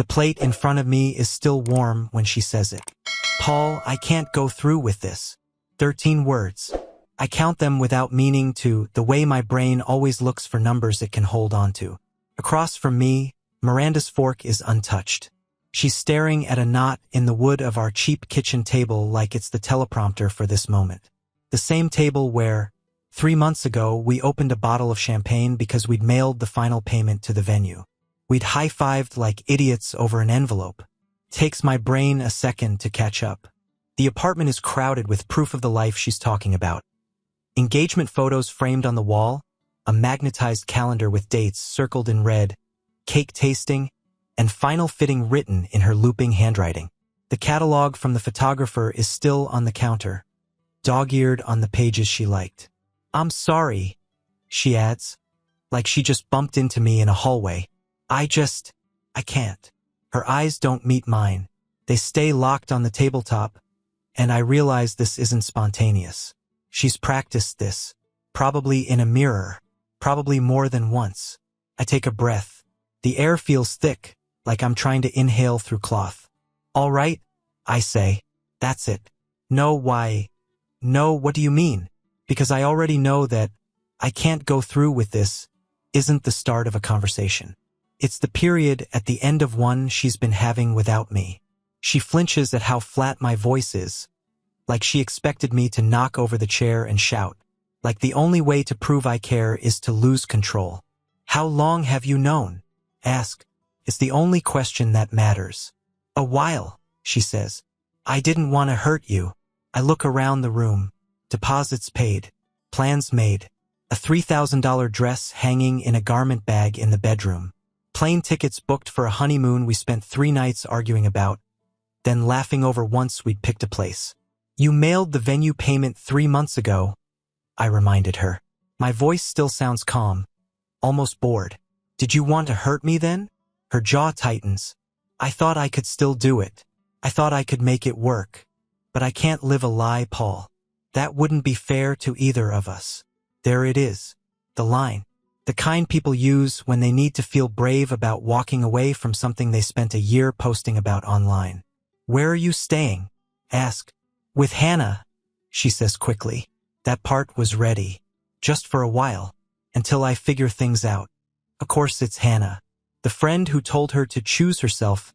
The plate in front of me is still warm when she says it. Paul, I can't go through with this. 13 words. I count them without meaning to, the way my brain always looks for numbers it can hold onto. Across from me, Miranda's fork is untouched. She's staring at a knot in the wood of our cheap kitchen table like it's the teleprompter for this moment. The same table where, 3 months ago, we opened a bottle of champagne because we'd mailed the final payment to the venue. We'd high-fived like idiots over an envelope. Takes my brain a second to catch up. The apartment is crowded with proof of the life she's talking about. Engagement photos framed on the wall, a magnetized calendar with dates circled in red, cake tasting, and final fitting written in her looping handwriting. The catalog from the photographer is still on the counter, dog-eared on the pages she liked. I'm sorry, she adds, like she just bumped into me in a hallway. I can't. Her eyes don't meet mine. They stay locked on the tabletop, and I realize this isn't spontaneous. She's practiced this, probably in a mirror, probably more than once. I take a breath. The air feels thick, like I'm trying to inhale through cloth. All right, I say. That's it. No, why? No, what do you mean? Because I already know that I can't go through with this isn't the start of a conversation. It's the period at the end of one she's been having without me. She flinches at how flat my voice is, like she expected me to knock over the chair and shout, like the only way to prove I care is to lose control. How long have you known? Ask. It's the only question that matters. A while, she says. I didn't want to hurt you. I look around the room. Deposits paid. Plans made. A $3,000 dress hanging in a garment bag in the bedroom. Plane tickets booked for a honeymoon we spent 3 nights arguing about, then laughing over once we'd picked a place. You mailed the venue payment 3 months ago, I reminded her. My voice still sounds calm, almost bored. Did you want to hurt me then? Her jaw tightens. I thought I could still do it. I thought I could make it work. But I can't live a lie, Paul. That wouldn't be fair to either of us. There it is. The line. The kind people use when they need to feel brave about walking away from something they spent a year posting about online. Where are you staying? Ask. With Hannah, she says quickly. That part was ready. Just for a while. Until I figure things out. Of course it's Hannah. The friend who told her to choose herself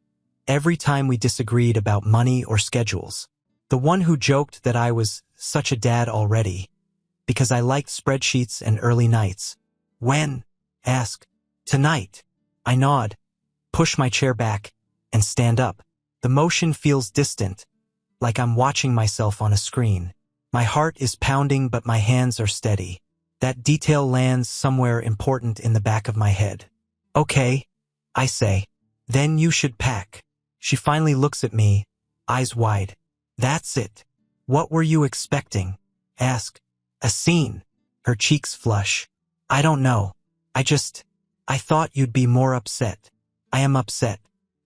every time we disagreed about money or schedules. The one who joked that I was such a dad already. Because I liked spreadsheets and early nights. When? Ask. Tonight. I nod, push my chair back, and stand up. The motion feels distant, like I'm watching myself on a screen. My heart is pounding but my hands are steady. That detail lands somewhere important in the back of my head. Okay, I say. Then you should pack. She finally looks at me, eyes wide. That's it. What were you expecting? Ask. A scene. Her cheeks flush. I don't know. I thought you'd be more upset. I am upset.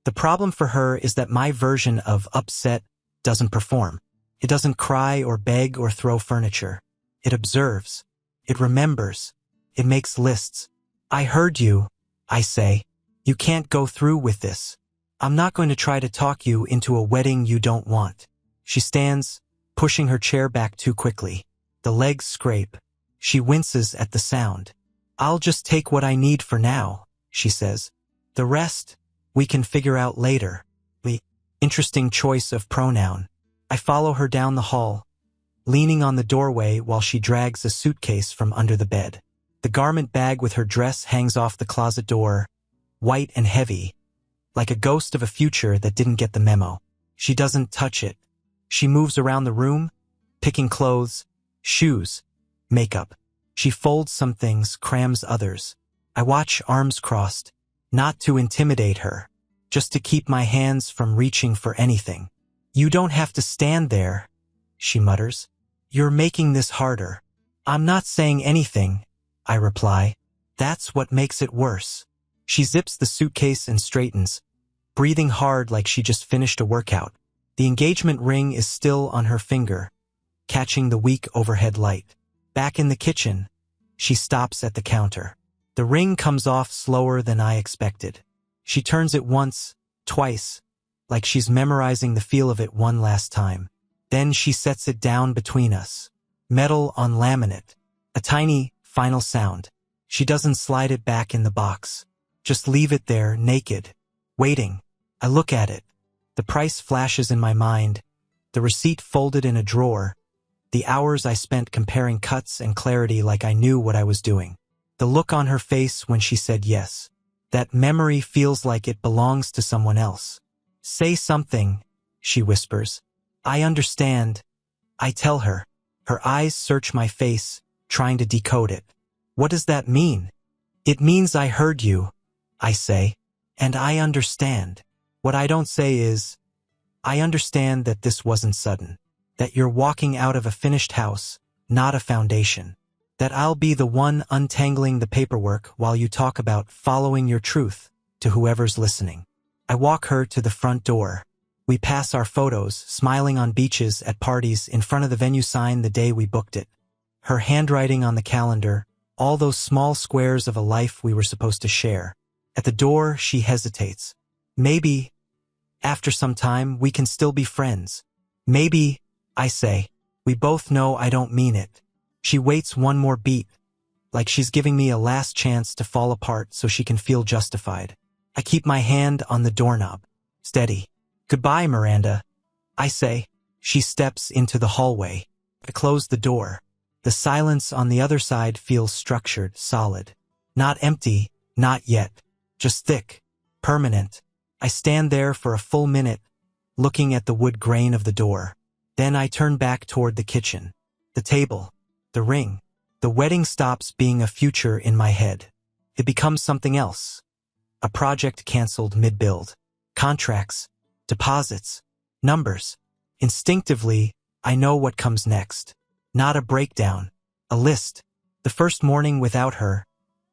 The problem for her is that my version of upset doesn't perform. It doesn't cry or beg or throw furniture. It observes. It remembers. It makes lists. I heard you, I say. You can't go through with this. I'm not going to try to talk you into a wedding you don't want. She stands, pushing her chair back too quickly. The legs scrape. She winces at the sound. I'll just take what I need for now, she says. The rest, we can figure out later. Interesting choice of pronoun. I follow her down the hall, leaning on the doorway while she drags a suitcase from under the bed. The garment bag with her dress hangs off the closet door, white and heavy, like a ghost of a future that didn't get the memo. She doesn't touch it. She moves around the room, picking clothes, shoes, makeup. She folds some things, crams others. I watch, arms crossed, not to intimidate her, just to keep my hands from reaching for anything. You don't have to stand there, she mutters. You're making this harder. I'm not saying anything, I reply. That's what makes it worse. She zips the suitcase and straightens, breathing hard like she just finished a workout. The engagement ring is still on her finger, catching the weak overhead light. Back in the kitchen, she stops at the counter. The ring comes off slower than I expected. She turns it once, twice, like she's memorizing the feel of it one last time. Then she sets it down between us. Metal on laminate. A tiny, final sound. She doesn't slide it back in the box. Just leave it there, naked. Waiting. I look at it. The price flashes in my mind. The receipt folded in a drawer. The hours I spent comparing cuts and clarity like I knew what I was doing. The look on her face when she said yes. That memory feels like it belongs to someone else. Say something, she whispers. I understand. I tell her. Her eyes search my face, trying to decode it. What does that mean? It means I heard you, I say, and I understand. What I don't say is, I understand that this wasn't sudden, that you're walking out of a finished house, not a foundation, that I'll be the one untangling the paperwork while you talk about following your truth to whoever's listening. I walk her to the front door. We pass our photos, smiling on beaches, at parties, in front of the venue sign the day we booked it. Her handwriting on the calendar, all those small squares of a life we were supposed to share. At the door, she hesitates. Maybe, after some time, we can still be friends. Maybe, I say. We both know I don't mean it. She waits one more beat, like she's giving me a last chance to fall apart so she can feel justified. I keep my hand on the doorknob. Steady. Goodbye, Miranda, I say. She steps into the hallway. I close the door. The silence on the other side feels structured, solid. Not empty, not yet. Just thick, permanent. I stand there for a full minute, looking at the wood grain of the door. Then I turn back toward the kitchen. The table. The ring. The wedding stops being a future in my head. It becomes something else. A project canceled mid-build. Contracts. Deposits. Numbers. Instinctively, I know what comes next. Not a breakdown. A list. The first morning without her,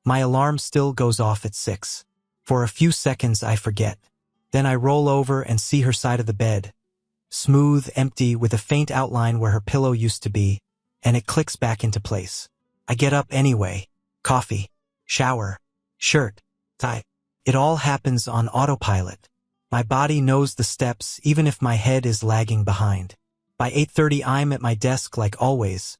my alarm still goes off at 6. For a few seconds I forget. Then I roll over and see her side of the bed. Smooth, empty, with a faint outline where her pillow used to be, and it clicks back into place. I get up anyway. Coffee. Shower. Shirt. Tie. It all happens on autopilot. My body knows the steps even if my head is lagging behind. By 8:30 I'm at my desk like always,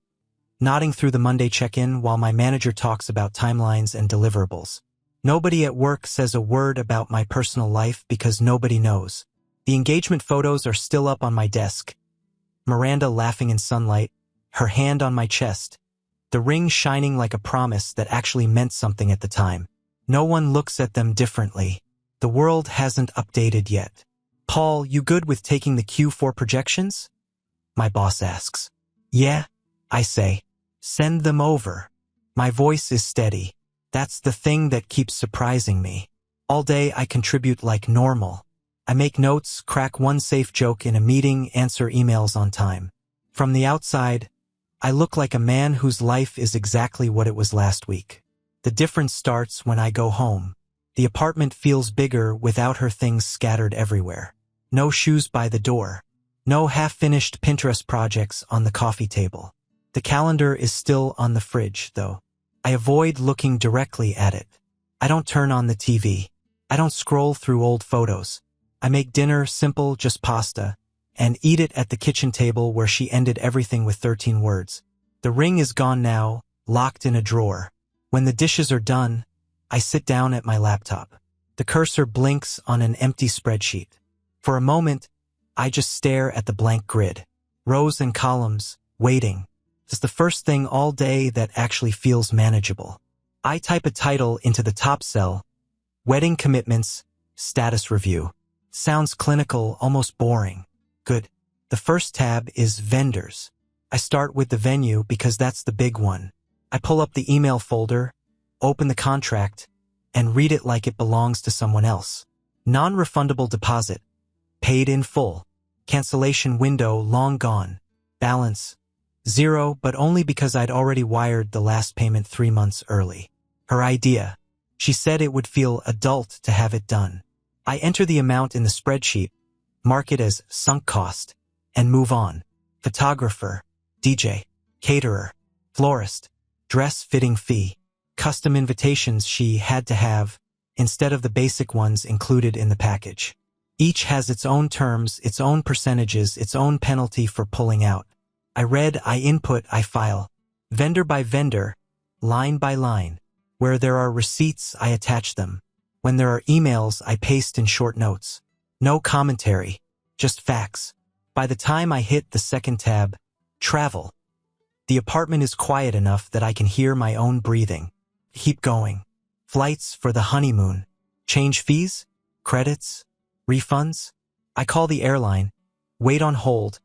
nodding through the Monday check-in while my manager talks about timelines and deliverables. Nobody at work says a word about my personal life because nobody knows. The engagement photos are still up on my desk. Miranda laughing in sunlight, her hand on my chest, the ring shining like a promise that actually meant something at the time. No one looks at them differently. The world hasn't updated yet. Paul, you good with taking the cue for projections? My boss asks. Yeah, I say. Send them over. My voice is steady. That's the thing that keeps surprising me. All day I contribute like normal. I make notes, crack one safe joke in a meeting, answer emails on time. From the outside, I look like a man whose life is exactly what it was last week. The difference starts when I go home. The apartment feels bigger without her things scattered everywhere. No shoes by the door. No half-finished Pinterest projects on the coffee table. The calendar is still on the fridge, though. I avoid looking directly at it. I don't turn on the TV. I don't scroll through old photos. I make dinner simple, just pasta, and eat it at the kitchen table where she ended everything with 13 words. The ring is gone now, locked in a drawer. When the dishes are done, I sit down at my laptop. The cursor blinks on an empty spreadsheet. For a moment, I just stare at the blank grid. Rows and columns, waiting. It's the first thing all day that actually feels manageable. I type a title into the top cell. Wedding commitments, status review. Sounds clinical, almost boring. Good. The first tab is vendors. I start with the venue because that's the big one. I pull up the email folder, open the contract, and read it like it belongs to someone else. Non-refundable deposit. Paid in full. Cancellation window long gone. Balance. 0, but only because I'd already wired the last payment 3 months early. Her idea. She said it would feel adult to have it done. I enter the amount in the spreadsheet, mark it as sunk cost, and move on. Photographer, DJ, caterer, florist, dress fitting fee, custom invitations she had to have, instead of the basic ones included in the package. Each has its own terms, its own percentages, its own penalty for pulling out. I read, I input, I file. Vendor by vendor, line by line. Where there are receipts, I attach them. When there are emails, I paste in short notes. No commentary, just facts. By the time I hit the second tab, travel. The apartment is quiet enough that I can hear my own breathing. Keep going. Flights for the honeymoon. Change fees? Credits? Refunds? I call the airline, wait on hold,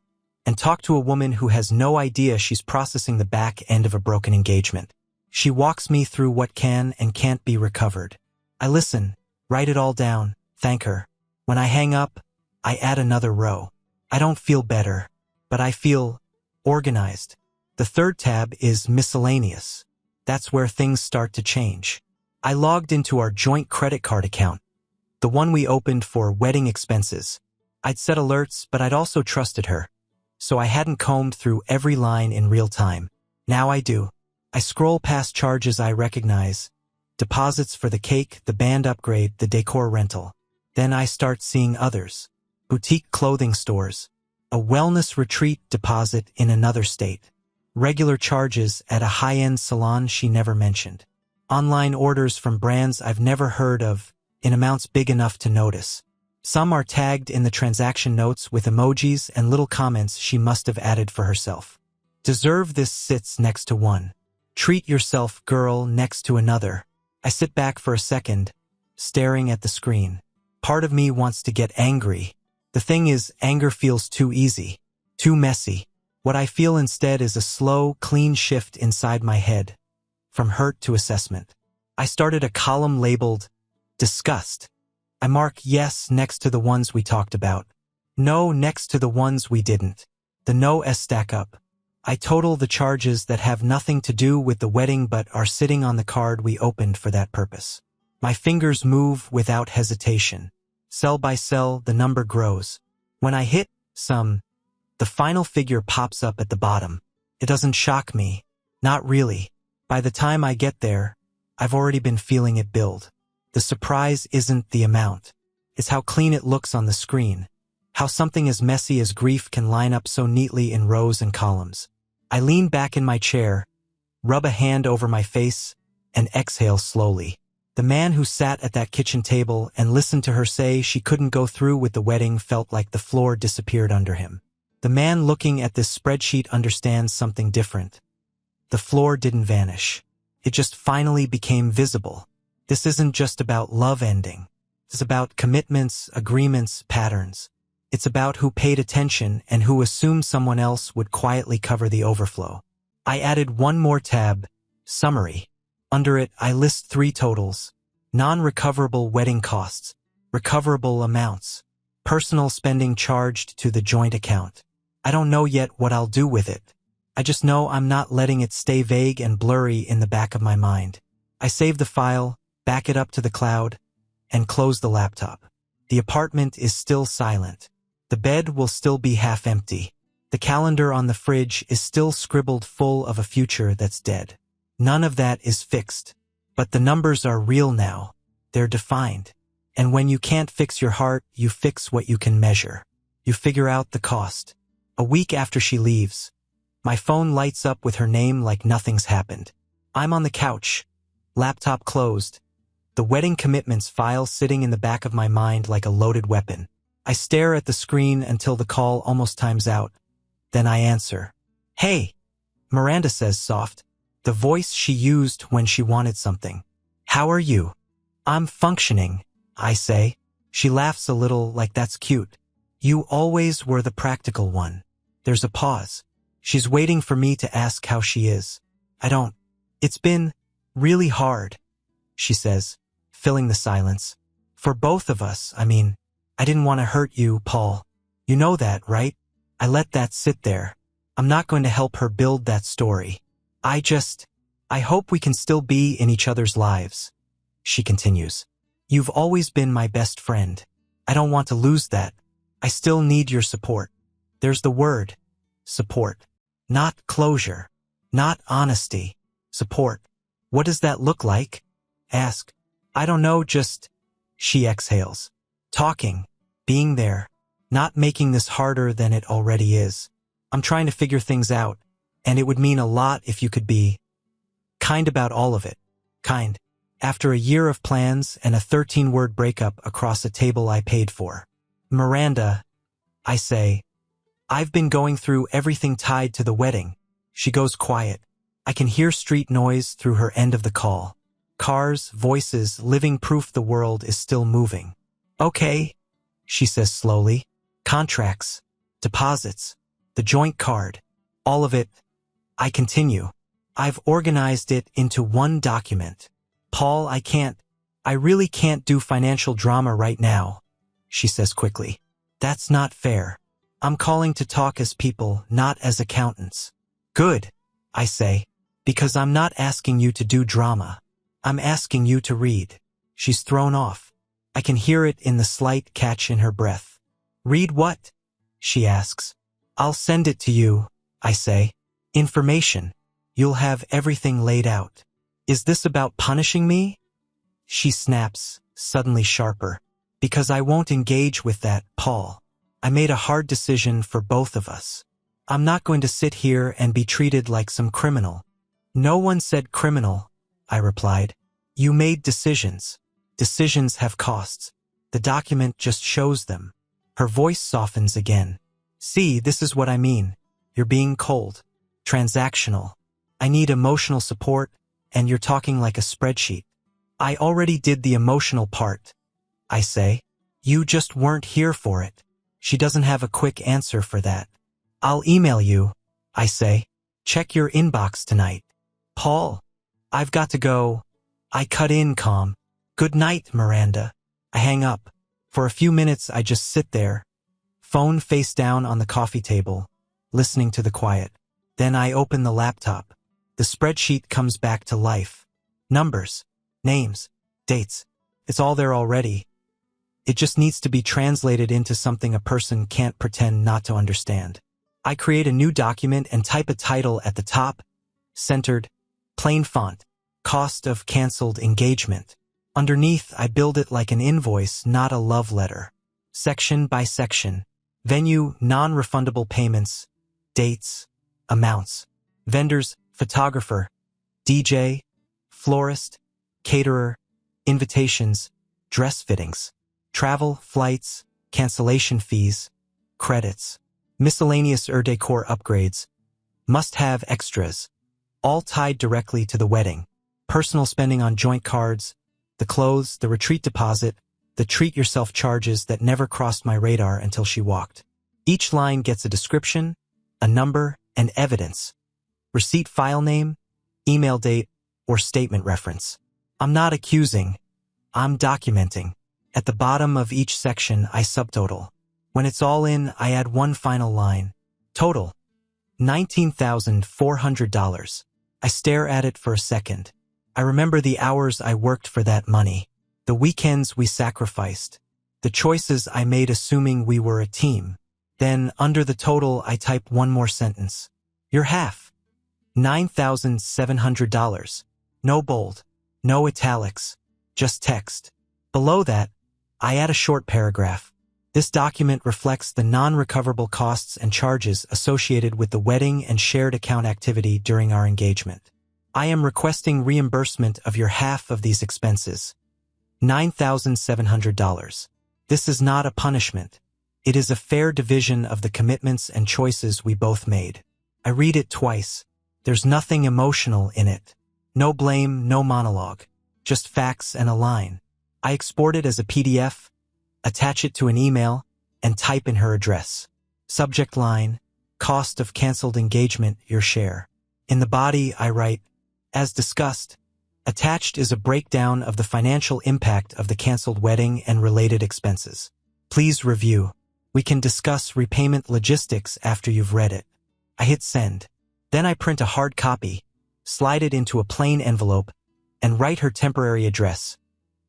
and talk to a woman who has no idea she's processing the back end of a broken engagement. She walks me through what can and can't be recovered. I listen, write it all down, thank her. When I hang up, I add another row. I don't feel better, but I feel organized. The third tab is miscellaneous. That's where things start to change. I logged into our joint credit card account, the one we opened for wedding expenses. I'd set alerts, but I'd also trusted her. So I hadn't combed through every line in real time. Now I do. I scroll past charges I recognize. Deposits for the cake, the band upgrade, the decor rental. Then I start seeing others. Boutique clothing stores. A wellness retreat deposit in another state. Regular charges at a high-end salon she never mentioned. Online orders from brands I've never heard of, in amounts big enough to notice. Some are tagged in the transaction notes with emojis and little comments she must have added for herself. Deserve this sits next to one. Treat yourself, girl, next to another. I sit back for a second, staring at the screen. Part of me wants to get angry. The thing is, anger feels too easy, too messy. What I feel instead is a slow, clean shift inside my head. From hurt to assessment. I started a column labeled disgust. I mark yes next to the ones we talked about. No next to the ones we didn't. The no-s stack up. I total the charges that have nothing to do with the wedding but are sitting on the card we opened for that purpose. My fingers move without hesitation. Cell by cell, the number grows. When I hit sum, the final figure pops up at the bottom. It doesn't shock me. Not really. By the time I get there, I've already been feeling it build. The surprise isn't the amount. It's how clean it looks on the screen. How something as messy as grief can line up so neatly in rows and columns. I lean back in my chair, rub a hand over my face, and exhale slowly. The man who sat at that kitchen table and listened to her say she couldn't go through with the wedding felt like the floor disappeared under him. The man looking at this spreadsheet understands something different. The floor didn't vanish. It just finally became visible. This isn't just about love ending. It's about commitments, agreements, patterns. It's about who paid attention and who assumed someone else would quietly cover the overflow. I added one more tab, summary. Under it, I list 3 totals. Non-recoverable wedding costs, recoverable amounts, personal spending charged to the joint account. I don't know yet what I'll do with it. I just know I'm not letting it stay vague and blurry in the back of my mind. I save the file, back it up to the cloud, and close the laptop. The apartment is still silent. The bed will still be half empty. The calendar on the fridge is still scribbled full of a future that's dead. None of that is fixed. But the numbers are real now. They're defined. And when you can't fix your heart, you fix what you can measure. You figure out the cost. A week after she leaves, my phone lights up with her name like nothing's happened. I'm on the couch, laptop closed, the wedding commitments file sitting in the back of my mind like a loaded weapon. I stare at the screen until the call almost times out. Then I answer. Hey, Miranda says soft, the voice she used when she wanted something. How are you? I'm functioning, I say. She laughs a little like that's cute. You always were the practical one. There's a pause. She's waiting for me to ask how she is. I don't. It's been really hard, she says, filling the silence. For both of us, I mean, I didn't want to hurt you, Paul. You know that, right? I let that sit there. I'm not going to help her build that story. I hope we can still be in each other's lives. She continues. You've always been my best friend. I don't want to lose that. I still need your support. There's the word, support. Not closure. Not honesty. Support. What does that look like? Ask. I don't know, just... She exhales. Talking. being there, not making this harder than it already is. I'm trying to figure things out, and it would mean a lot if you could be kind about all of it. Kind. After a year of plans and a 13-word breakup across a table I paid for. Miranda, I say, I've been going through everything tied to the wedding. She goes quiet. I can hear street noise through her end of the call. Cars, voices, living proof the world is still moving. Okay, she says slowly. Contracts, deposits, the joint card, all of it. I continue. I've organized it into one document. Paul, I really can't do financial drama right now, she says quickly. That's not fair. I'm calling to talk as people, not as accountants. Good, I say, because I'm not asking you to do drama. I'm asking you to read. She's thrown off. I can hear it in the slight catch in her breath. Read what? She asks. I'll send it to you, I say. Information. You'll have everything laid out. Is this about punishing me? She snaps, suddenly sharper. Because I won't engage with that, Paul. I made a hard decision for both of us. I'm not going to sit here and be treated like some criminal. No one said criminal, I replied. You made decisions. Decisions have costs. The document just shows them. Her voice softens again. See, this is what I mean. You're being cold. Transactional. I need emotional support, and you're talking like a spreadsheet. I already did the emotional part, I say. You just weren't here for it. She doesn't have a quick answer for that. I'll email you, I say. Check your inbox tonight. Paul, I've got to go. I cut in calm. Good night, Miranda. I hang up. For a few minutes I just sit there, phone face down on the coffee table, listening to the quiet. Then I open the laptop. The spreadsheet comes back to life. Numbers, names, dates. It's all there already. It just needs to be translated into something a person can't pretend not to understand. I create a new document and type a title at the top, centered, plain font, cost of canceled engagement. Underneath, I build it like an invoice, not a love letter. Section by section. Venue, non-refundable payments, dates, amounts. Vendors, photographer, DJ, florist, caterer, invitations, dress fittings, travel, flights, cancellation fees, credits, miscellaneous decor upgrades, must-have extras, all tied directly to the wedding. Personal spending on joint cards, the clothes, the retreat deposit, the treat-yourself charges that never crossed my radar until she walked. Each line gets a description, a number, and evidence. Receipt file name, email date, or statement reference. I'm not accusing. I'm documenting. At the bottom of each section, I subtotal. When it's all in, I add one final line. Total. $19,400. I stare at it for a second. I remember the hours I worked for that money, the weekends we sacrificed, the choices I made assuming we were a team. Then, under the total, I type one more sentence. Your half. $9,700. No bold, no italics, just text. Below that, I add a short paragraph. This document reflects the non-recoverable costs and charges associated with the wedding and shared account activity during our engagement. I am requesting reimbursement of your half of these expenses. $9,700. This is not a punishment. It is a fair division of the commitments and choices we both made. I read it twice. There's nothing emotional in it. No blame, no monologue. Just facts and a line. I export it as a PDF, attach it to an email, and type in her address. Subject line, cost of canceled engagement, your share. In the body, I write, as discussed, attached is a breakdown of the financial impact of the canceled wedding and related expenses. Please review. We can discuss repayment logistics after you've read it. I hit send. Then I print a hard copy, slide it into a plain envelope, and write her temporary address,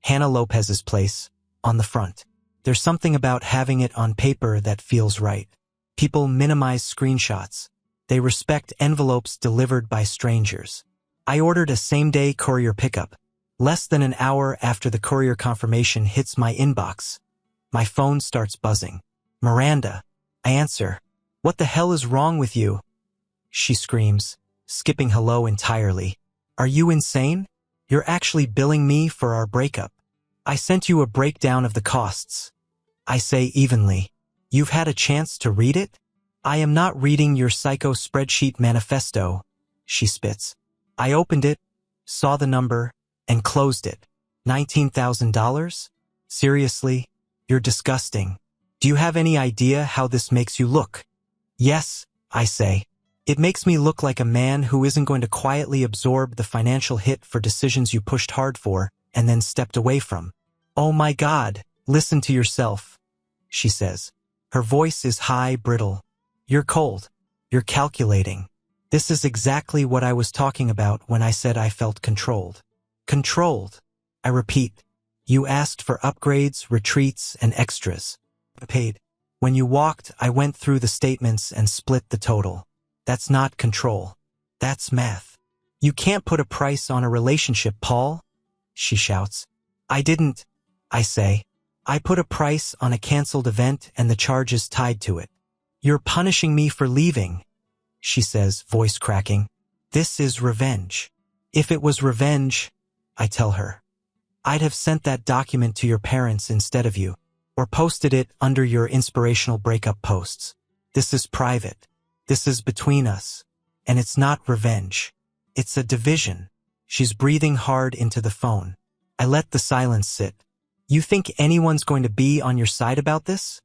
Hannah Lopez's place, on the front. There's something about having it on paper that feels right. People minimize screenshots. They respect envelopes delivered by strangers. I ordered a same-day courier pickup. Less than an hour after the courier confirmation hits my inbox, My phone starts buzzing. Miranda. I answer. What the hell is wrong with you? She screams, skipping hello entirely. Are you insane? You're actually billing me for our breakup. I sent you a breakdown of the costs. I say evenly. You've had a chance to read it? I am not reading your psycho spreadsheet manifesto, she spits. I opened it, saw the number, and closed it. $19,000? Seriously? You're disgusting. Do you have any idea how this makes you look? Yes, I say. It makes me look like a man who isn't going to quietly absorb the financial hit for decisions you pushed hard for and then stepped away from. Oh my God, listen to yourself, she says. Her voice is high, brittle. You're cold. You're calculating. This is exactly what I was talking about when I said I felt controlled. Controlled. I repeat. You asked for upgrades, retreats, and extras. I paid. When you walked, I went through the statements and split the total. That's not control. That's math. You can't put a price on a relationship, Paul, she shouts. I didn't, I say. I put a price on a canceled event and the charges tied to it. You're punishing me for leaving, she says, voice cracking. This is revenge. If it was revenge, I tell her, I'd have sent that document to your parents instead of you, or posted it under your inspirational breakup posts. This is private. This is between us. And it's not revenge. It's a division. She's breathing hard into the phone. I let the silence sit. You think anyone's going to be on your side about this?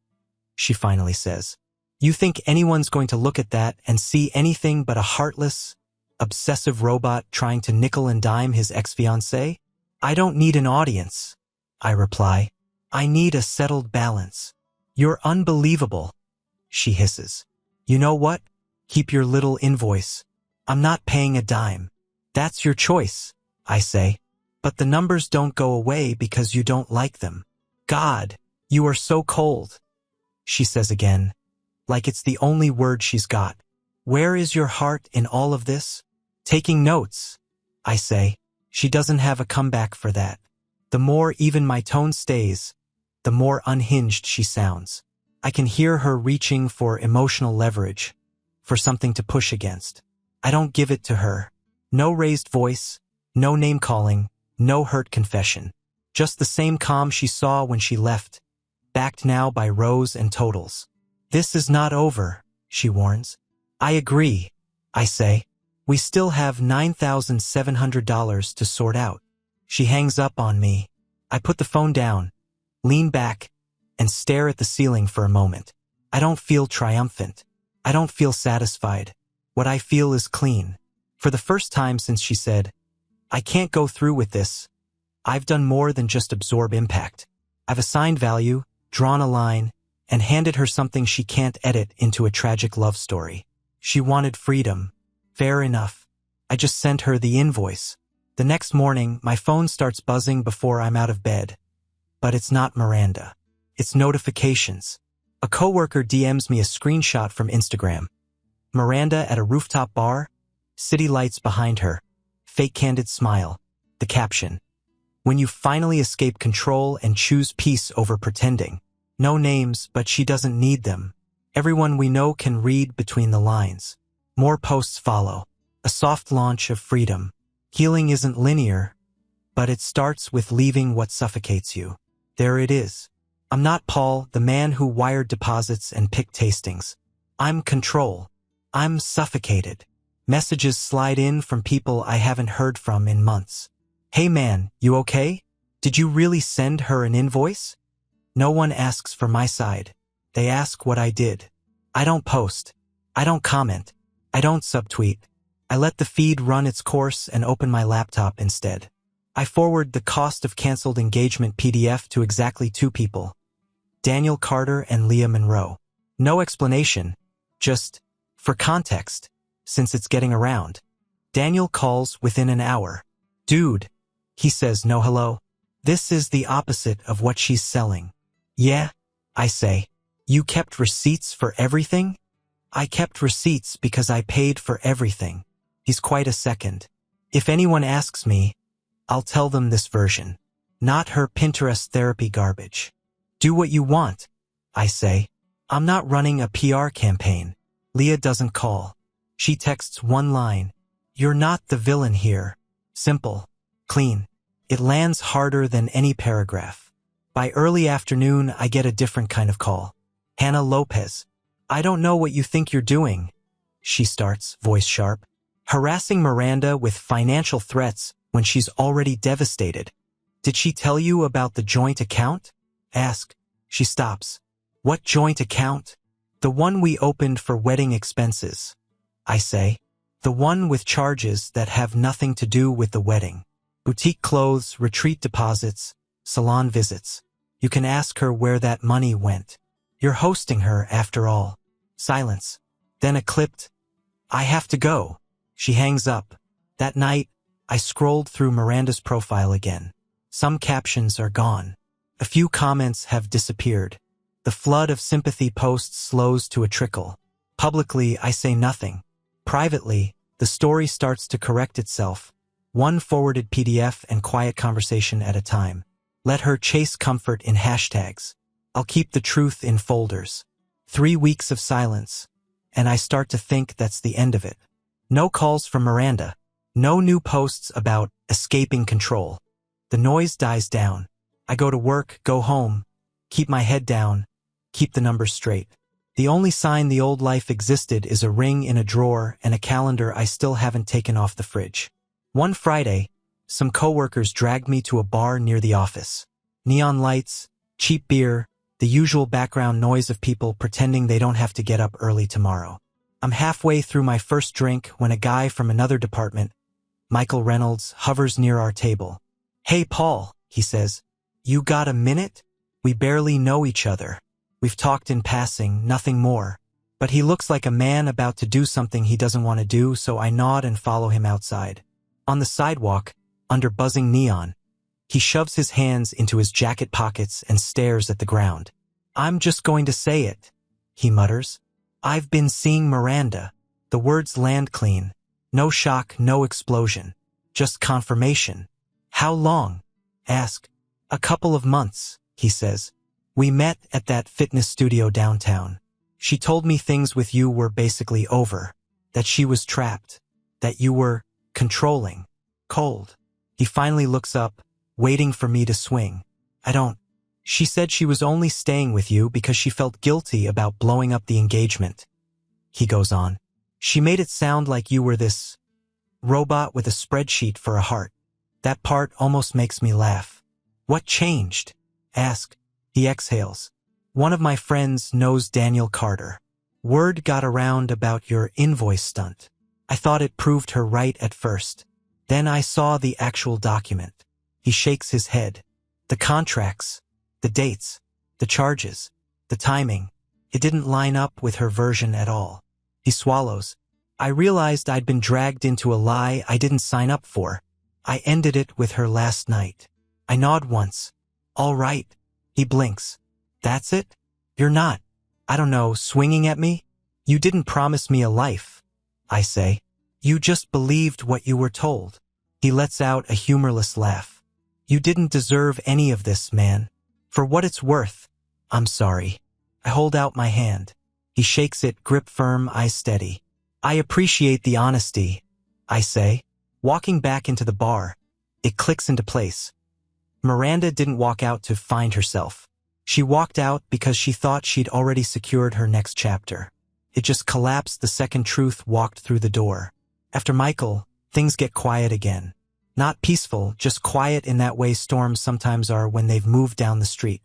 She finally says. You think anyone's going to look at that and see anything but a heartless, obsessive robot trying to nickel and dime his ex-fiancée? I don't need an audience, I reply. I need a settled balance. You're unbelievable, she hisses. You know what? Keep your little invoice. I'm not paying a dime. That's your choice, I say. But the numbers don't go away because you don't like them. God, you are so cold, she says again, like it's the only word she's got. Where is your heart in all of this? Taking notes, I say. She doesn't have a comeback for that. The more even my tone stays, the more unhinged she sounds. I can hear her reaching for emotional leverage, for something to push against. I don't give it to her. No raised voice, no name-calling, no hurt confession. Just the same calm she saw when she left, backed now by rows and totals. This is not over, she warns. I agree, I say. We still have $9,700 to sort out. She hangs up on me. I put the phone down, lean back, and stare at the ceiling for a moment. I don't feel triumphant. I don't feel satisfied. What I feel is clean. For the first time since she said, I can't go through with this, I've done more than just absorb impact. I've assigned value, drawn a line, and handed her something she can't edit into a tragic love story. She wanted freedom. Fair enough. I just sent her the invoice. The next morning, my phone starts buzzing before I'm out of bed. But it's not Miranda. It's notifications. A coworker DMs me a screenshot from Instagram. Miranda at a rooftop bar, city lights behind her, fake candid smile. The caption. When you finally escape control and choose peace over pretending. No names, but she doesn't need them. Everyone we know can read between the lines. More posts follow. A soft launch of freedom. Healing isn't linear, but it starts with leaving what suffocates you. There it is. I'm not Paul, the man who wired deposits and picked tastings. I'm control. I'm suffocated. Messages slide in from people I haven't heard from in months. Hey man, you okay? Did you really send her an invoice? No one asks for my side. They ask what I did. I don't post. I don't comment. I don't subtweet. I let the feed run its course and open my laptop instead. I forward the cost of canceled engagement PDF to exactly 2 people. Daniel Carter and Leah Monroe. No explanation, just, for context, since it's getting around. Daniel calls within an hour. Dude, he says no hello. This is the opposite of what she's selling. Yeah, I say. You kept receipts for everything? I kept receipts because I paid for everything. He's quite a second. If anyone asks me, I'll tell them this version. Not her Pinterest therapy garbage. Do what you want, I say. I'm not running a PR campaign. Leah doesn't call. She texts one line. You're not the villain here. Simple. Clean. It lands harder than any paragraph. By early afternoon, I get a different kind of call. Hannah Lopez. I don't know what you think you're doing, she starts, voice sharp. Harassing Miranda with financial threats when she's already devastated. Did she tell you about the joint account? Ask. She stops. What joint account? The one we opened for wedding expenses, I say. The one with charges that have nothing to do with the wedding. Boutique clothes, retreat deposits, salon visits. You can ask her where that money went. You're hosting her, after all. Silence. Then a clipped, I have to go. She hangs up. That night, I scrolled through Miranda's profile again. Some captions are gone. A few comments have disappeared. The flood of sympathy posts slows to a trickle. Publicly, I say nothing. Privately, the story starts to correct itself. One forwarded PDF and quiet conversation at a time. Let her chase comfort in hashtags. I'll keep the truth in folders. 3 weeks of silence. And I start to think that's the end of it. No calls from Miranda. No new posts about escaping control. The noise dies down. I go to work, go home, keep my head down, keep the numbers straight. The only sign the old life existed is a ring in a drawer and a calendar I still haven't taken off the fridge. One Friday, some coworkers dragged me to a bar near the office. Neon lights, cheap beer, the usual background noise of people pretending they don't have to get up early tomorrow. I'm halfway through my first drink when a guy from another department, Michael Reynolds, hovers near our table. Hey Paul, he says. You got a minute? We barely know each other. We've talked in passing, nothing more. But he looks like a man about to do something he doesn't want to do, so I nod and follow him outside. On the sidewalk, under buzzing neon, he shoves his hands into his jacket pockets and stares at the ground. I'm just going to say it, he mutters. I've been seeing Miranda. The words land clean. No shock, no explosion. Just confirmation. How long? Ask. A couple of months, he says. We met at that fitness studio downtown. She told me things with you were basically over. That she was trapped. That you were controlling. Cold. He finally looks up, waiting for me to swing. I don't. She said she was only staying with you because she felt guilty about blowing up the engagement. He goes on. She made it sound like you were this robot with a spreadsheet for a heart. That part almost makes me laugh. What changed? Ask. He exhales. One of my friends knows Daniel Carter. Word got around about your invoice stunt. I thought it proved her right at first. Then I saw the actual document. He shakes his head. The contracts. The dates, the charges, the timing. It didn't line up with her version at all. He swallows. I realized I'd been dragged into a lie I didn't sign up for. I ended it with her last night. I nod once. All right. He blinks. That's it? You're not, I don't know, swinging at me? You didn't promise me a life, I say. You just believed what you were told. He lets out a humorless laugh. You didn't deserve any of this, man. For what it's worth, I'm sorry. I hold out my hand. He shakes it, grip firm, eyes steady. I appreciate the honesty, I say. Walking back into the bar, it clicks into place. Miranda didn't walk out to find herself. She walked out because she thought she'd already secured her next chapter. It just collapsed the second truth walked through the door. After Michael, things get quiet again. Not peaceful, just quiet in that way storms sometimes are when they've moved down the street.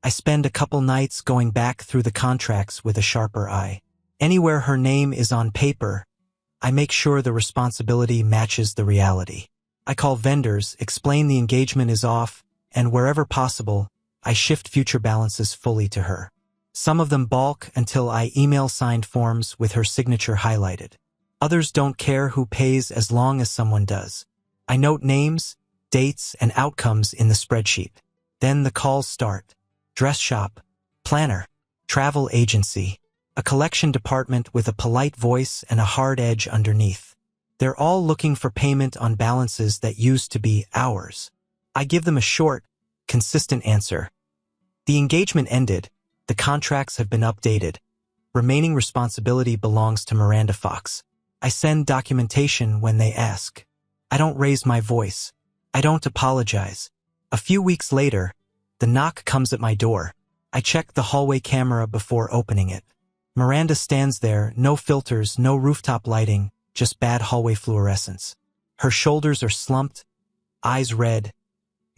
I spend a couple nights going back through the contracts with a sharper eye. Anywhere her name is on paper, I make sure the responsibility matches the reality. I call vendors, explain the engagement is off, and wherever possible, I shift future balances fully to her. Some of them balk until I email signed forms with her signature highlighted. Others don't care who pays as long as someone does. I note names, dates, and outcomes in the spreadsheet. Then the calls start. Dress shop, planner, travel agency, a collection department with a polite voice and a hard edge underneath. They're all looking for payment on balances that used to be ours. I give them a short, consistent answer. The engagement ended. The contracts have been updated. Remaining responsibility belongs to Miranda Fox. I send documentation when they ask. I don't raise my voice. I don't apologize. A few weeks later, the knock comes at my door. I check the hallway camera before opening it. Miranda stands there, no filters, no rooftop lighting, just bad hallway fluorescence. Her shoulders are slumped, eyes red,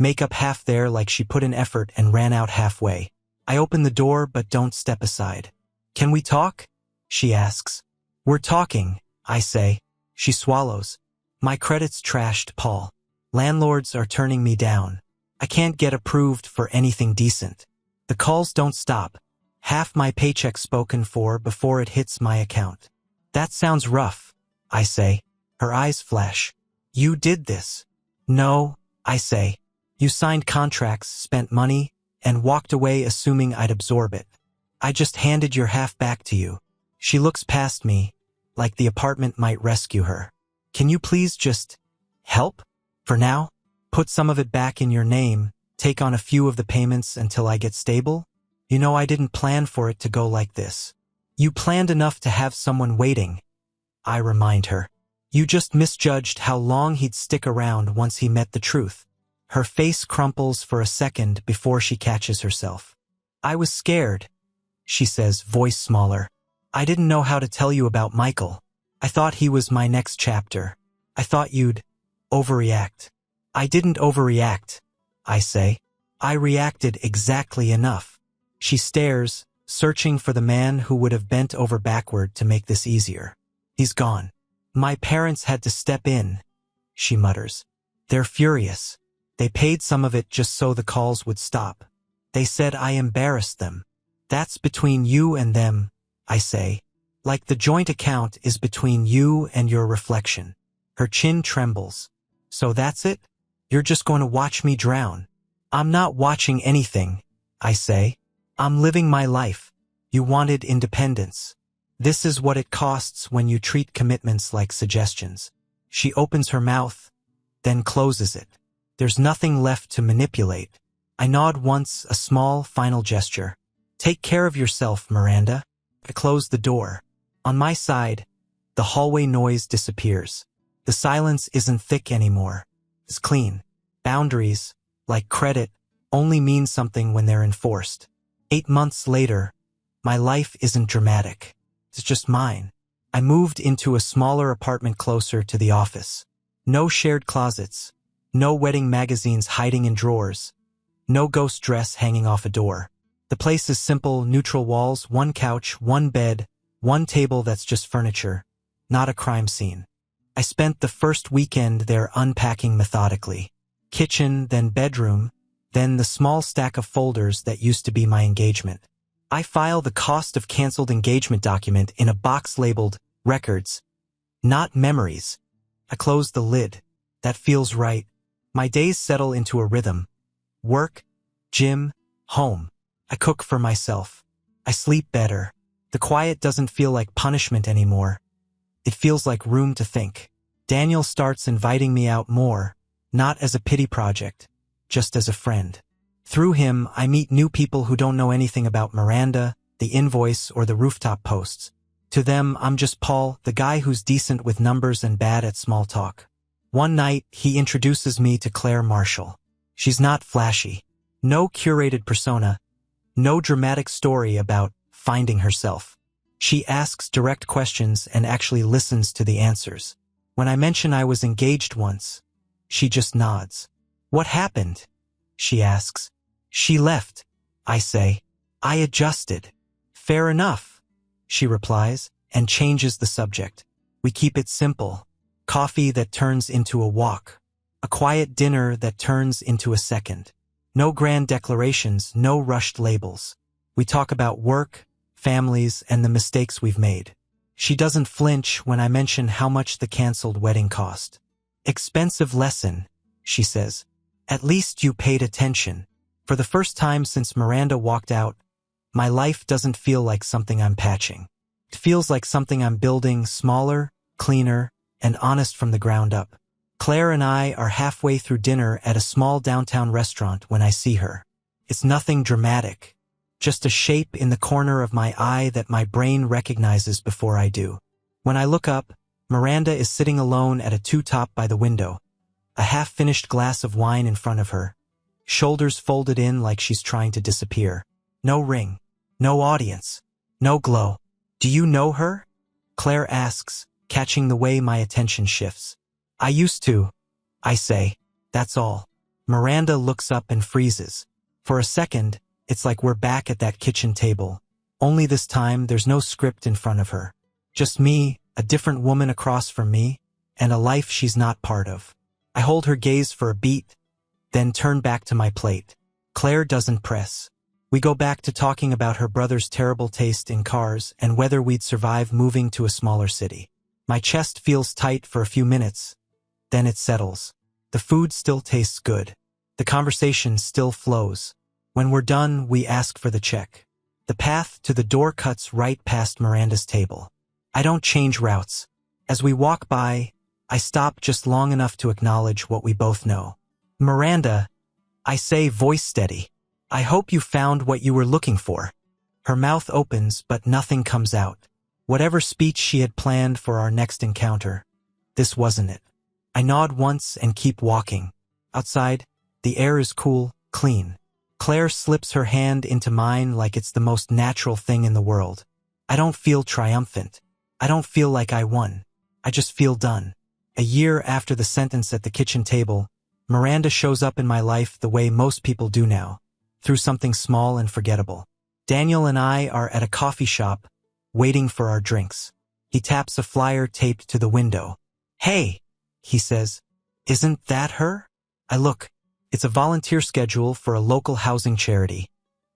makeup half there like she put in effort and ran out halfway. I open the door but don't step aside. "Can we talk?" she asks. "We're talking," I say. She swallows. "My credit's trashed, Paul. Landlords are turning me down. I can't get approved for anything decent. The calls don't stop. Half my paycheck spoken for before it hits my account." "That sounds rough," I say. Her eyes flash. "You did this." "No," I say. "You signed contracts, spent money, and walked away assuming I'd absorb it. I just handed your half back to you." She looks past me, like the apartment might rescue her. "Can you please just help? For now? Put some of it back in your name, take on a few of the payments until I get stable? You know I didn't plan for it to go like this." "You planned enough to have someone waiting," I remind her. "You just misjudged how long he'd stick around once he met the truth." Her face crumples for a second before she catches herself. "I was scared," she says, voice smaller. "I didn't know how to tell you about Michael. I thought he was my next chapter. I thought you'd overreact." "I didn't overreact," I say. "I reacted exactly enough." She stares, searching for the man who would have bent over backward to make this easier. "He's gone. My parents had to step in," she mutters. "They're furious. They paid some of it just so the calls would stop. They said I embarrassed them." "That's between you and them," I say. "Like the joint account is between you and your reflection." Her chin trembles. "So that's it? You're just going to watch me drown?" "I'm not watching anything," I say. "I'm living my life. You wanted independence. This is what it costs when you treat commitments like suggestions." She opens her mouth, then closes it. There's nothing left to manipulate. I nod once, a small, final gesture. "Take care of yourself, Miranda." I close the door. On my side, the hallway noise disappears. The silence isn't thick anymore. It's clean. Boundaries, like credit, only mean something when they're enforced. 8 months later, my life isn't dramatic. It's just mine. I moved into a smaller apartment closer to the office. No shared closets. No wedding magazines hiding in drawers. No ghost dress hanging off a door. The place is simple, neutral walls, one couch, one bed, one table that's just furniture. Not a crime scene. I spent the first weekend there unpacking methodically. Kitchen, then bedroom, then the small stack of folders that used to be my engagement. I file the cost of canceled engagement document in a box labeled records, not memories. I close the lid. That feels right. My days settle into a rhythm. Work, gym, home. I cook for myself. I sleep better. The quiet doesn't feel like punishment anymore. It feels like room to think. Daniel starts inviting me out more, not as a pity project, just as a friend. Through him, I meet new people who don't know anything about Miranda, the invoice, or the rooftop posts. To them, I'm just Paul, the guy who's decent with numbers and bad at small talk. One night, he introduces me to Claire Marshall. She's not flashy. No curated persona. No dramatic story about finding herself. She asks direct questions and actually listens to the answers. When I mention I was engaged once, she just nods. "What happened?" she asks. "She left," I say. "I adjusted." "Fair enough," she replies, and changes the subject. We keep it simple. Coffee that turns into a walk. A quiet dinner that turns into a second. No grand declarations, no rushed labels. We talk about work, families, and the mistakes we've made. She doesn't flinch when I mention how much the canceled wedding cost. "Expensive lesson," she says. "At least you paid attention." For the first time since Miranda walked out, my life doesn't feel like something I'm patching. It feels like something I'm building, smaller, cleaner, and honest from the ground up. Claire and I are halfway through dinner at a small downtown restaurant when I see her. It's nothing dramatic. Just a shape in the corner of my eye that my brain recognizes before I do. When I look up, Miranda is sitting alone at a two-top by the window, a half-finished glass of wine in front of her, shoulders folded in like she's trying to disappear. No ring, no audience, no glow. Do you know her? Claire asks, catching the way my attention shifts. I used to, I say. That's all. Miranda looks up and freezes. For a second, it's like we're back at that kitchen table. Only this time, there's no script in front of her. Just me, a different woman across from me, and a life she's not part of. I hold her gaze for a beat, then turn back to my plate. Claire doesn't press. We go back to talking about her brother's terrible taste in cars and whether we'd survive moving to a smaller city. My chest feels tight for a few minutes, then it settles. The food still tastes good. The conversation still flows. When we're done, we ask for the check. The path to the door cuts right past Miranda's table. I don't change routes. As we walk by, I stop just long enough to acknowledge what we both know. Miranda, I say, voice steady. I hope you found what you were looking for. Her mouth opens, but nothing comes out. Whatever speech she had planned for our next encounter, this wasn't it. I nod once and keep walking. Outside, the air is cool, clean. Claire slips her hand into mine like it's the most natural thing in the world. I don't feel triumphant. I don't feel like I won. I just feel done. A year after the sentence at the kitchen table, Miranda shows up in my life the way most people do now, through something small and forgettable. Daniel and I are at a coffee shop, waiting for our drinks. He taps a flyer taped to the window. Hey, he says, isn't that her? I look. It's a volunteer schedule for a local housing charity,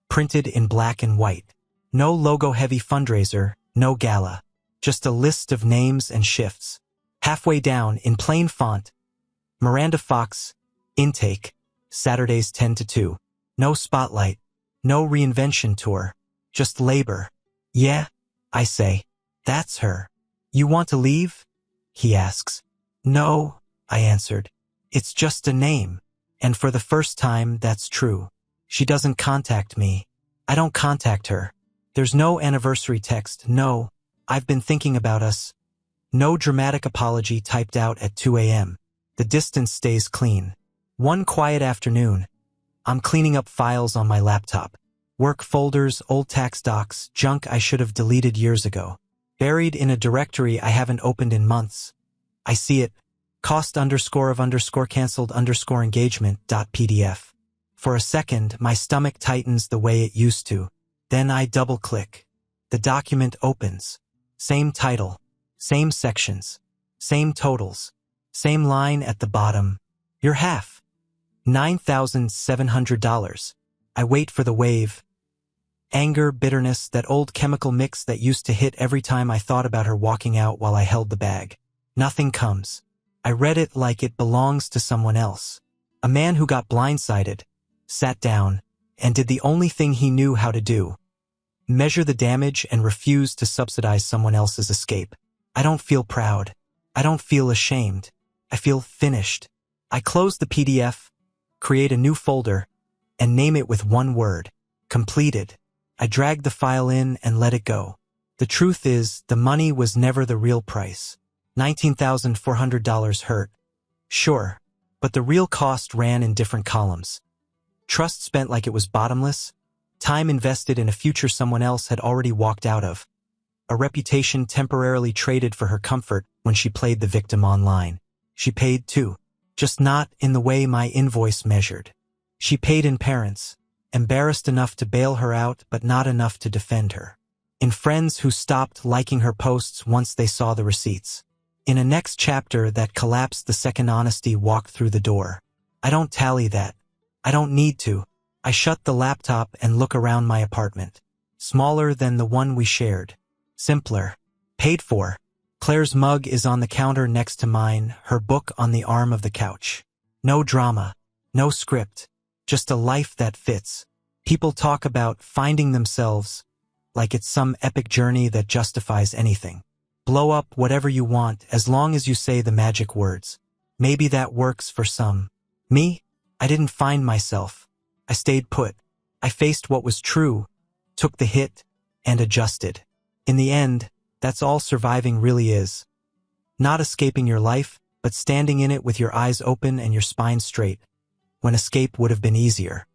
printed in black and white. No logo-heavy fundraiser, no gala. Just a list of names and shifts. Halfway down, in plain font, Miranda Fox, intake, Saturdays 10 to 2. No spotlight, no reinvention tour, just labor. Yeah, I say. That's her. You want to leave? He asks. No, I answered. It's just a name. And for the first time, that's true. She doesn't contact me. I don't contact her. There's no anniversary text, no, I've been thinking about us. No dramatic apology typed out at 2 a.m. The distance stays clean. One quiet afternoon, I'm cleaning up files on my laptop. Work folders, old tax docs, junk I should have deleted years ago. Buried in a directory I haven't opened in months. I see it. cost_of_cancelled_engagement.pdf. For a second, my stomach tightens the way it used to. Then I double-click. The document opens. Same title, same sections, same totals, same line at the bottom. Your half. $9,700. I wait for the wave. Anger, bitterness, that old chemical mix that used to hit every time I thought about her walking out while I held the bag. Nothing comes. I read it like it belongs to someone else. A man who got blindsided, sat down, and did the only thing he knew how to do. Measure the damage and refuse to subsidize someone else's escape. I don't feel proud. I don't feel ashamed. I feel finished. I close the PDF, create a new folder, and name it with one word. Completed. I drag the file in and let it go. The truth is, the money was never the real price. $19,400 hurt. Sure, but the real cost ran in different columns. Trust spent like it was bottomless. Time invested in a future someone else had already walked out of. A reputation temporarily traded for her comfort when she played the victim online. She paid too, just not in the way my invoice measured. She paid in parents, embarrassed enough to bail her out but not enough to defend her. In friends who stopped liking her posts once they saw the receipts. In a next chapter that collapsed the second honesty walked through the door. I don't tally that. I don't need to. I shut the laptop and look around my apartment. Smaller than the one we shared. Simpler. Paid for. Claire's mug is on the counter next to mine, her book on the arm of the couch. No drama. No script. Just a life that fits. People talk about finding themselves like it's some epic journey that justifies anything. Blow up whatever you want as long as you say the magic words. Maybe that works for some. Me? I didn't find myself. I stayed put. I faced what was true, took the hit, and adjusted. In the end, that's all surviving really is. Not escaping your life, but standing in it with your eyes open and your spine straight, when escape would have been easier.